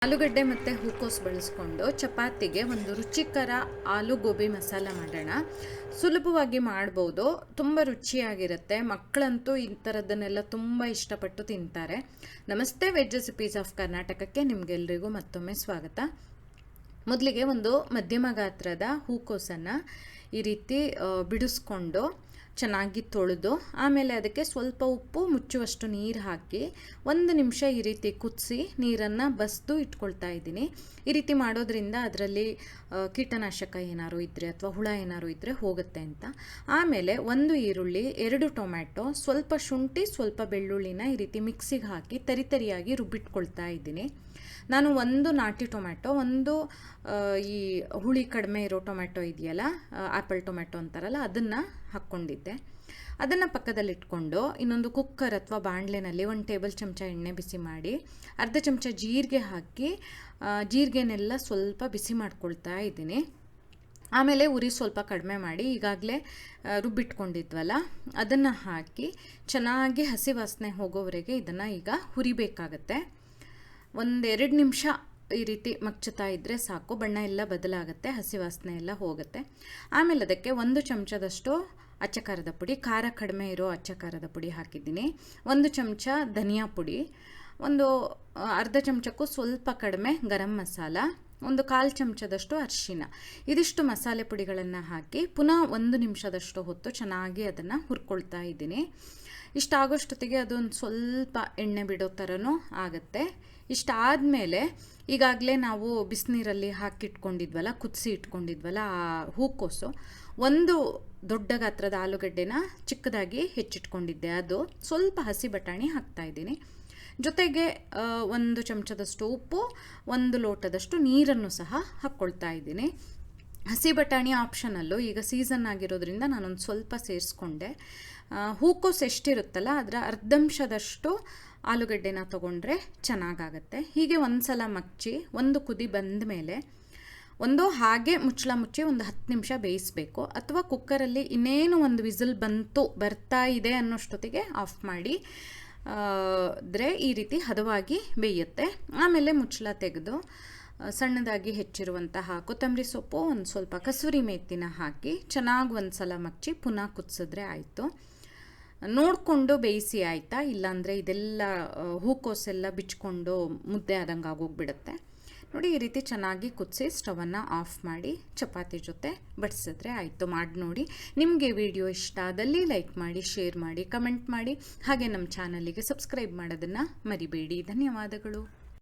ಆಲೂಗಡ್ಡೆ ಮತ್ತು ಹೂಕೋಸು ಬಳಸ್ಕೊಂಡು ಚಪಾತಿಗೆ ಒಂದು ರುಚಿಕರ ಆಲೂ ಗೋಬಿ ಮಸಾಲ ಮಾಡೋಣ. ಸುಲಭವಾಗಿ ಮಾಡ್ಬೋದು, ತುಂಬ ರುಚಿಯಾಗಿರುತ್ತೆ. ಮಕ್ಕಳಂತೂ ಈ ಥರದ್ದನ್ನೆಲ್ಲ ತುಂಬ ಇಷ್ಟಪಟ್ಟು ತಿಂತಾರೆ. ನಮಸ್ತೆ, ವೆಜ್ ರೆಸಿಪೀಸ್ ಆಫ್ ಕರ್ನಾಟಕಕ್ಕೆ ನಿಮಗೆಲ್ರಿಗೂ ಮತ್ತೊಮ್ಮೆ ಸ್ವಾಗತ. ಮೊದಲಿಗೆ ಒಂದು ಮಧ್ಯಮ ಗಾತ್ರದ ಹೂಕೋಸನ್ನು ಈ ರೀತಿ ಬಿಡಿಸ್ಕೊಂಡು ಚೆನ್ನಾಗಿ ತೊಳೆದು ಆಮೇಲೆ ಅದಕ್ಕೆ ಸ್ವಲ್ಪ ಉಪ್ಪು, ಮುಚ್ಚುವಷ್ಟು ನೀರು ಹಾಕಿ 1 ನಿಮಿಷ ಈ ರೀತಿ ಕುದಿಸಿ ನೀರನ್ನು ಬಸಿದು ಇಟ್ಕೊಳ್ತಾ ಇದ್ದೀನಿ. ಈ ರೀತಿ ಮಾಡೋದ್ರಿಂದ ಅದರಲ್ಲಿ ಕೀಟನಾಶಕ ಏನಾದ್ರು ಇದ್ದರೆ ಅಥವಾ ಹುಳ ಏನಾದ್ರು ಇದ್ದರೆ ಹೋಗುತ್ತೆ ಅಂತ. ಆಮೇಲೆ 1 ಈರುಳ್ಳಿ, 2 ಟೊಮ್ಯಾಟೊ, ಸ್ವಲ್ಪ ಶುಂಠಿ, ಸ್ವಲ್ಪ ಬೆಳ್ಳುಳ್ಳಿನ ಈ ರೀತಿ ಮಿಕ್ಸಿಗೆ ಹಾಕಿ ತರಿಯಾಗಿ ರುಬ್ಬಿಟ್ಕೊಳ್ತಾ ಇದ್ದೀನಿ. ನಾನು 1 ನಾಟಿ ಟೊಮ್ಯಾಟೊ, 1 ಈ ಹುಳಿ ಕಡಿಮೆ ಇರೋ ಟೊಮ್ಯಾಟೊ ಇದೆಯಲ್ಲ, ಆ್ಯಪಲ್ ಟೊಮ್ಯಾಟೊ ಅಂತಾರಲ್ಲ, ಅದನ್ನು ಹಾಕ್ಕೊಂಡಿದ್ದೆ. ಅದನ್ನು ಪಕ್ಕದಲ್ಲಿಟ್ಕೊಂಡು ಇನ್ನೊಂದು ಕುಕ್ಕರ್ ಅಥವಾ ಬಾಣಲೆನಲ್ಲಿ 1 ಟೇಬಲ್ ಚಮಚ ಎಣ್ಣೆ ಬಿಸಿ ಮಾಡಿ ಅರ್ಧ ಚಮಚ ಜೀರಿಗೆ ಹಾಕಿ ಜೀರಿಗೆನೆಲ್ಲ ಸ್ವಲ್ಪ ಬಿಸಿ ಮಾಡ್ಕೊಳ್ತಾ ಇದ್ದೀನಿ. ಆಮೇಲೆ ಉರಿ ಸ್ವಲ್ಪ ಕಡಿಮೆ ಮಾಡಿ ಈಗಾಗಲೇ ರುಬ್ಬಿಟ್ಕೊಂಡಿದ್ವಲ್ಲ ಅದನ್ನು ಹಾಕಿ ಚೆನ್ನಾಗಿ ಹಸಿ ವಾಸನೆ ಹೋಗೋವರೆಗೆ ಇದನ್ನು ಈಗ ಹುರಿಬೇಕಾಗತ್ತೆ. 1-2 ನಿಮಿಷ ಈ ರೀತಿ ಮಗ್ಚುತ್ತಾ ಇದ್ದರೆ ಸಾಕು, ಬಣ್ಣ ಎಲ್ಲ ಬದಲಾಗುತ್ತೆ, ಹಸಿ ವಾಸನೆ ಎಲ್ಲ ಹೋಗುತ್ತೆ. ಆಮೇಲೆ ಅದಕ್ಕೆ 1 ಚಮಚದಷ್ಟು ಅಚ್ಚ ಖಾರದ ಪುಡಿ, ಖಾರ ಕಡಿಮೆ ಇರೋ ಅಚ್ಚ ಖಾರದ ಪುಡಿ ಹಾಕಿದ್ದೀನಿ. 1 ಚಮಚ ಧನಿಯಾ ಪುಡಿ, ಅರ್ಧ ಚಮಚಕ್ಕೂ ಸ್ವಲ್ಪ ಕಡಿಮೆ ಗರಂ ಮಸಾಲ, 1/4 ಚಮಚದಷ್ಟು ಅರಿಶಿನ. ಇದಿಷ್ಟು ಮಸಾಲೆ ಪುಡಿಗಳನ್ನು ಹಾಕಿ ಪುನಃ 1 ನಿಮಿಷದಷ್ಟು ಹೊತ್ತು ಚೆನ್ನಾಗಿ ಅದನ್ನು ಹುರ್ಕೊಳ್ತಾ ಇದ್ದೀನಿ. ಇಷ್ಟಾಗೋಷ್ಟೊತ್ತಿಗೆ ಅದೊಂದು ಸ್ವಲ್ಪ ಎಣ್ಣೆ ಬಿಡೋ ಥರನೂ ಆಗುತ್ತೆ. ಇಷ್ಟಾದಮೇಲೆ ಈಗಾಗಲೇ ನಾವು ಬಿಸಿನೀರಲ್ಲಿ ಹಾಕಿಟ್ಕೊಂಡಿದ್ವಲ್ಲ, ಕುದಿಸಿ ಇಟ್ಕೊಂಡಿದ್ವಲ್ಲ ಆ ಹೂಕೋಸು, 1 ದೊಡ್ಡ ಗಾತ್ರದ ಆಲೂಗಡ್ಡೆನ ಚಿಕ್ಕದಾಗಿ ಹೆಚ್ಚಿಟ್ಕೊಂಡಿದ್ದೆ, ಅದು ಸ್ವಲ್ಪ ಹಸಿ ಬಟಾಣಿ ಹಾಕ್ತಾಯಿದ್ದೀನಿ. ಜೊತೆಗೆ 1 ಚಮಚದಷ್ಟು ಉಪ್ಪು, 1 ಲೋಟದಷ್ಟು ನೀರನ್ನು ಸಹ ಹಾಕ್ಕೊಳ್ತಾ ಇದ್ದೀನಿ. ಹಸಿ ಬಟಾಣಿ ಆಪ್ಷನಲ್ಲು, ಈಗ ಸೀಸನ್ ಆಗಿರೋದ್ರಿಂದ ನಾನೊಂದು ಸ್ವಲ್ಪ ಸೇರಿಸ್ಕೊಂಡೆ. ಹೂಕೋಸು ಎಷ್ಟಿರುತ್ತಲ್ಲ ಅದರ ಅರ್ಧಂಶದಷ್ಟು ಆಲೂಗಡ್ಡೆನ ತೊಗೊಂಡ್ರೆ ಚೆನ್ನಾಗಾಗತ್ತೆ. ಹೀಗೆ ಒಂದು ಸಲ ಮಗ್ಚಿ 1 ಕುದಿ ಬಂದ ಮೇಲೆ ಹಾಗೆ ಮುಚ್ಚಳ ಮುಚ್ಚಿ 10 ನಿಮಿಷ ಬೇಯಿಸಬೇಕು, ಅಥವಾ ಕುಕ್ಕರಲ್ಲಿ ಇನ್ನೇನು 1 ವಿಸಿಲ್ ಬರ್ತಾ ಇದೆ ಅನ್ನೋಷ್ಟೊತ್ತಿಗೆ ಆಫ್ ಮಾಡಿ ಈ ರೀತಿ ಹದವಾಗಿ ಬೇಯುತ್ತೆ. ಆಮೇಲೆ ಮುಚ್ಚಳ ತೆಗೆದು ಸಣ್ಣದಾಗಿ ಹೆಚ್ಚಿರುವಂತಹ ಕೊತ್ತಂಬರಿ ಸೊಪ್ಪು, ಒಂದು ಸ್ವಲ್ಪ ಕಸೂರಿ ಮೇಥಿನ ಹಾಕಿ ಚೆನ್ನಾಗಿ 1 ಸಲ ಮಗ್ಚಿ ಪುನಃ ಕುದಿಸಿದ್ರೆ ಆಯಿತು. ನೋಡಿಕೊಂಡು ಬೇಯಿಸಿ ಆಯಿತಾ, ಇಲ್ಲಾಂದರೆ ಇದೆಲ್ಲ ಹೂಕೋಸೆಲ್ಲ ಬಿಚ್ಕೊಂಡು ಮುದ್ದೆ ಆದಂಗೆ ಆಗೋಗ್ಬಿಡುತ್ತೆ. ನೋಡಿ, ಈ ರೀತಿ ಚೆನ್ನಾಗಿ ಕುದಿಸಿ ಸ್ಟವನ್ನು ಆಫ್ ಮಾಡಿ ಚಪಾತಿ ಜೊತೆ ಬಡಿಸಿದ್ರೆ ಆಯಿತು. ಮಾಡಿ ನೋಡಿ. ನಿಮಗೆ ವಿಡಿಯೋ ಇಷ್ಟ ಆದಲ್ಲಿ ಲೈಕ್ ಮಾಡಿ, ಶೇರ್ ಮಾಡಿ, ಕಮೆಂಟ್ ಮಾಡಿ, ಹಾಗೆ ನಮ್ಮ ಚಾನಲಿಗೆ ಸಬ್ಸ್ಕ್ರೈಬ್ ಮಾಡೋದನ್ನು ಮರಿಬೇಡಿ. ಧನ್ಯವಾದಗಳು.